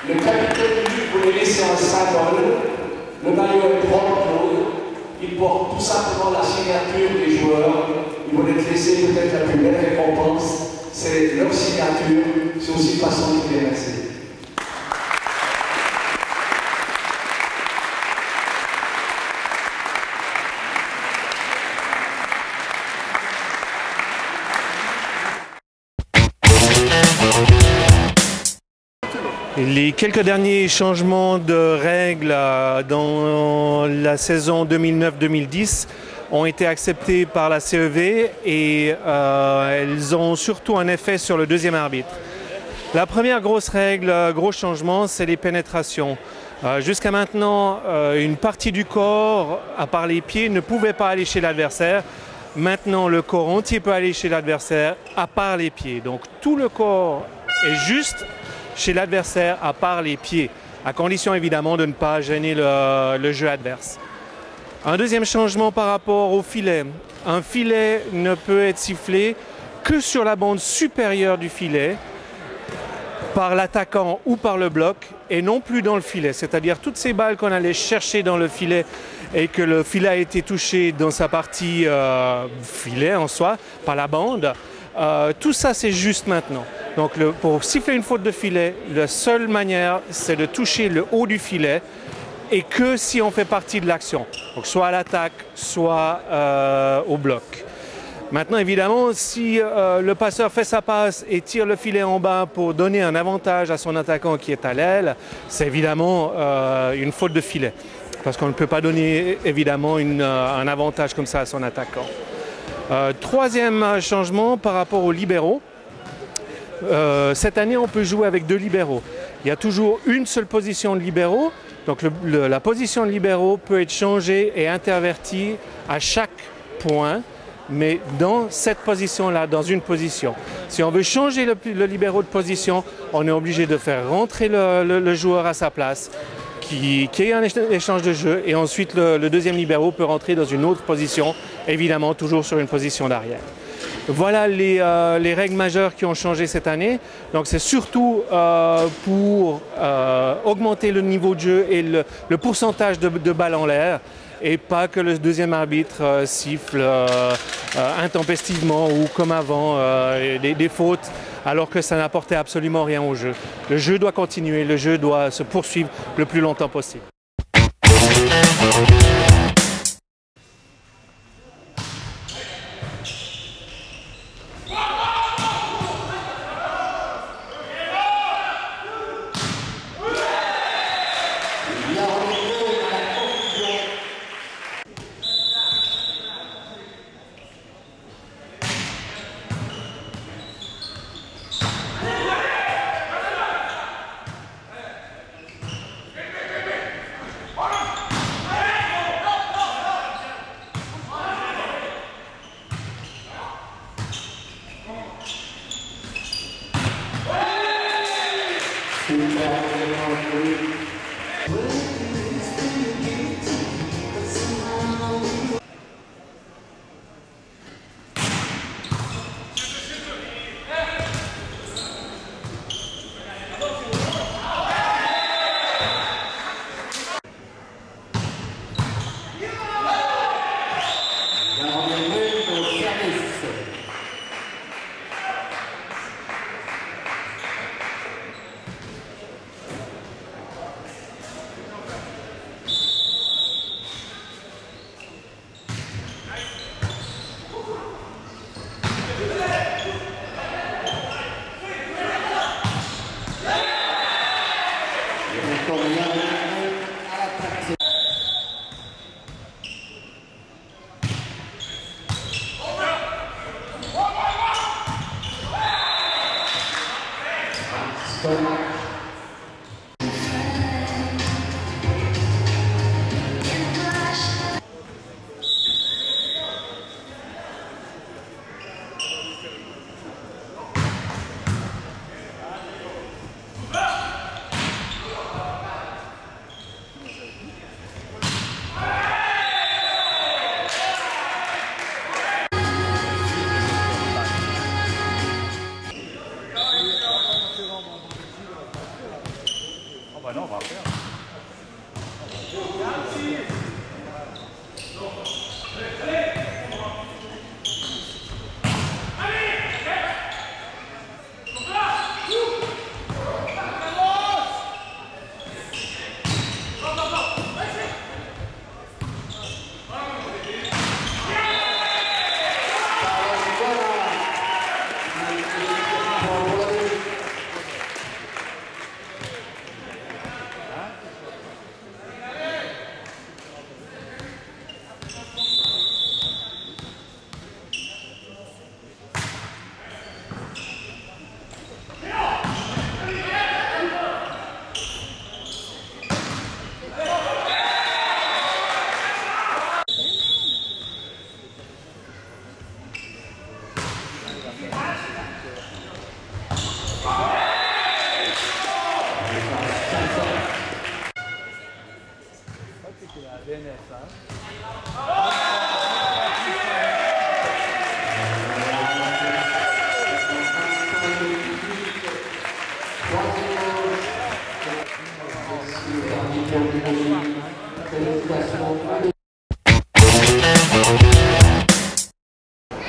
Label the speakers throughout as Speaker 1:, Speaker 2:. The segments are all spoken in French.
Speaker 1: Le capitaine Luc voulait laisser un symbole. Le maillot est propre, il porte tout simplement la signature des joueurs. Ils voulaient te laisser peut-être la plus belle récompense. C'est leur signature. C'est aussi une façon de les remercier.
Speaker 2: Les quelques derniers changements de règles dans la saison 2009-2010 ont été acceptés par la CEV et elles ont surtout un effet sur le deuxième arbitre. La première grosse règle, gros changement, c'est les pénétrations. Jusqu'à maintenant, une partie du corps, à part les pieds, ne pouvait pas aller chez l'adversaire. Maintenant, le corps entier peut aller chez l'adversaire, à part les pieds. Donc tout le corps est juste chez l'adversaire à part les pieds, à condition évidemment de ne pas gêner le jeu adverse. Un deuxième changement par rapport au filet. Un filet ne peut être sifflé que sur la bande supérieure du filet, par l'attaquant ou par le bloc, et non plus dans le filet. C'est-à-dire toutes ces balles qu'on allait chercher dans le filet et que le filet a été touché dans sa partie filet en soi, par la bande, tout ça c'est juste maintenant. Donc pour siffler une faute de filet, la seule manière c'est de toucher le haut du filet et que si on fait partie de l'action. Donc soit à l'attaque, soit au bloc. Maintenant évidemment si le passeur fait sa passe et tire le filet en bas pour donner un avantage à son attaquant qui est à l'aile, c'est évidemment une faute de filet. Parce qu'on ne peut pas donner évidemment un avantage comme ça à son attaquant. Troisième changement par rapport aux libéraux. Cette année, on peut jouer avec deux libéraux. Il y a toujours une seule position de libéraux. Donc la position de libéraux peut être changée et intervertie à chaque point, mais dans cette position-là, dans une position. Si on veut changer le libéraux de position, on est obligé de faire rentrer le joueur à sa place, qui ait un échange de jeu, et ensuite le deuxième libéraux peut rentrer dans une autre position, évidemment toujours sur une position d'arrière. Voilà les règles majeures qui ont changé cette année. Donc c'est surtout pour augmenter le niveau de jeu et le pourcentage de balles en l'air, et pas que le deuxième arbitre siffle intempestivement ou comme avant des fautes, alors que ça n'apportait absolument rien au jeu. Le jeu doit continuer, le jeu doit se poursuivre le plus longtemps possible.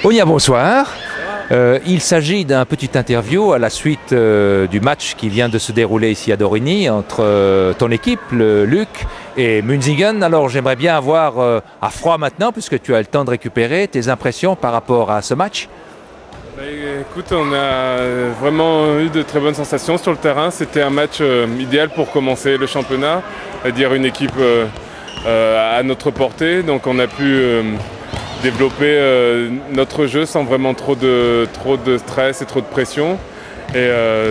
Speaker 3: Onia, bonsoir. Il s'agit d'un petit interview à la suite du match qui vient de se dérouler ici à Dorigny entre ton équipe, le Luc, et Münzingen. Alors j'aimerais bien avoir à froid maintenant, puisque tu as le temps de récupérer, tes impressions par rapport à ce match.
Speaker 4: Écoute, on a vraiment eu de très bonnes sensations sur le terrain. C'était un match idéal pour commencer le championnat, c'est-à-dire une équipe à notre portée. Donc on a pu développer notre jeu sans vraiment trop de stress et trop de pression. Et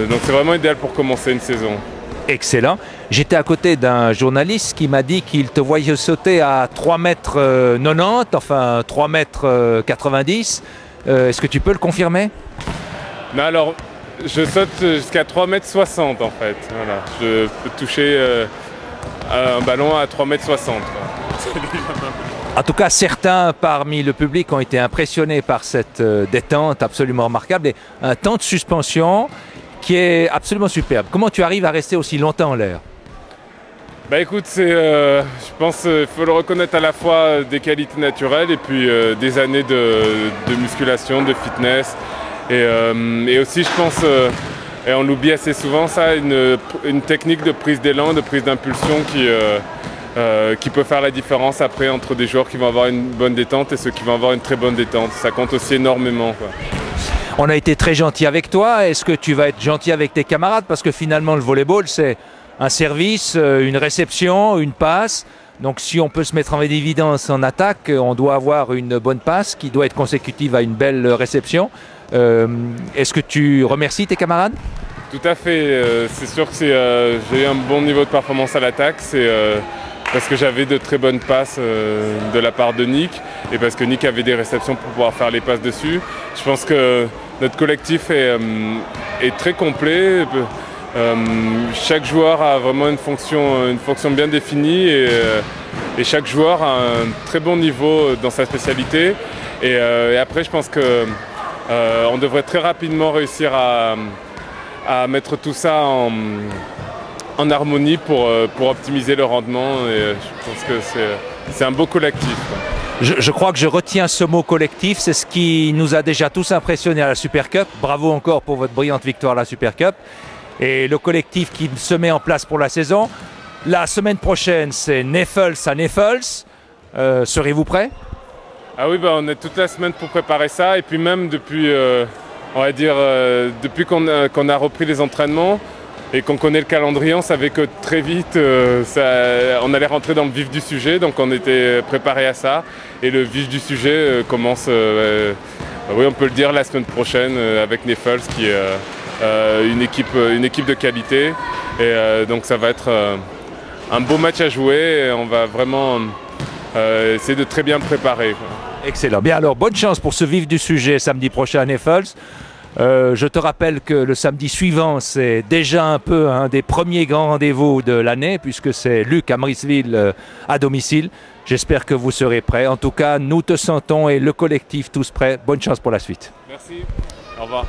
Speaker 4: donc c'est vraiment idéal pour commencer une saison. Excellent. J'étais à côté d'un journaliste qui m'a dit qu'il te voyait sauter à 3,90 m, enfin 3,90 m. Est-ce que tu peux le confirmer? Non, alors, je saute jusqu'à 3,60 m en fait. Voilà. Je peux toucher un ballon à 3,60 m. En tout cas, certains parmi le public ont été impressionnés par cette détente absolument remarquable et un temps de suspension qui est absolument superbe. Comment tu arrives à rester aussi longtemps en l'air? Bah écoute, je pense qu'il faut le reconnaître à la fois des qualités naturelles et puis des années de musculation, de fitness. Et aussi, je pense, et on l'oublie assez souvent, ça, une technique de prise d'élan, de prise d'impulsion qui peut faire la différence après entre des joueurs qui vont avoir une bonne détente et ceux qui vont avoir une très bonne détente. Ça compte aussi énormément, quoi. On a été très gentil avec toi. Est-ce que tu vas être gentil avec tes camarades? Parce que finalement, le volleyball, c'est un service, une réception, une passe. Donc si on peut se mettre en évidence en attaque, on doit avoir une bonne passe qui doit être consécutive à une belle réception. Est-ce que tu remercies tes camarades? Tout à fait. C'est sûr que j'ai eu un bon niveau de performance à l'attaque. C'est parce que j'avais de très bonnes passes de la part de Nick et parce que Nick avait des réceptions pour pouvoir faire les passes dessus. Je pense que notre collectif est très complet. Chaque joueur a vraiment une fonction bien définie et chaque joueur a un très bon niveau dans sa spécialité. Et après, je pense qu'on devrait très rapidement réussir à mettre tout ça en harmonie pour optimiser le rendement. Et je pense que c'est un beau collectif. Je crois que je retiens ce mot collectif, c'est ce qui nous a déjà tous impressionnés à la Super Cup. Bravo encore pour votre brillante victoire à la Super Cup. Et le collectif qui se met en place pour la saison. La semaine prochaine, c'est Neffels à Neffels. Serez-vous prêts? Ah oui, on est toute la semaine pour préparer ça. Et puis même depuis, on va dire, depuis qu'on a repris les entraînements et qu'on connaît le calendrier, on savait que très vite, on allait rentrer dans le vif du sujet. Donc on était préparé à ça. Et le vif du sujet commence, oui, on peut le dire, la semaine prochaine avec Neffels qui est une équipe de qualité. Et donc ça va être un beau match à jouer. Et on va vraiment essayer de très bien le préparer, quoi. Excellent. Bien alors, bonne chance pour ce vif du sujet samedi prochain à Neffels. Je te rappelle que le samedi suivant, c'est déjà un peu un des premiers grands rendez-vous de l'année, puisque c'est Luc à Mrisville à domicile. J'espère que vous serez prêts. En tout cas, nous te sentons et le collectif tous prêts. Bonne chance pour la suite. Merci. Au revoir.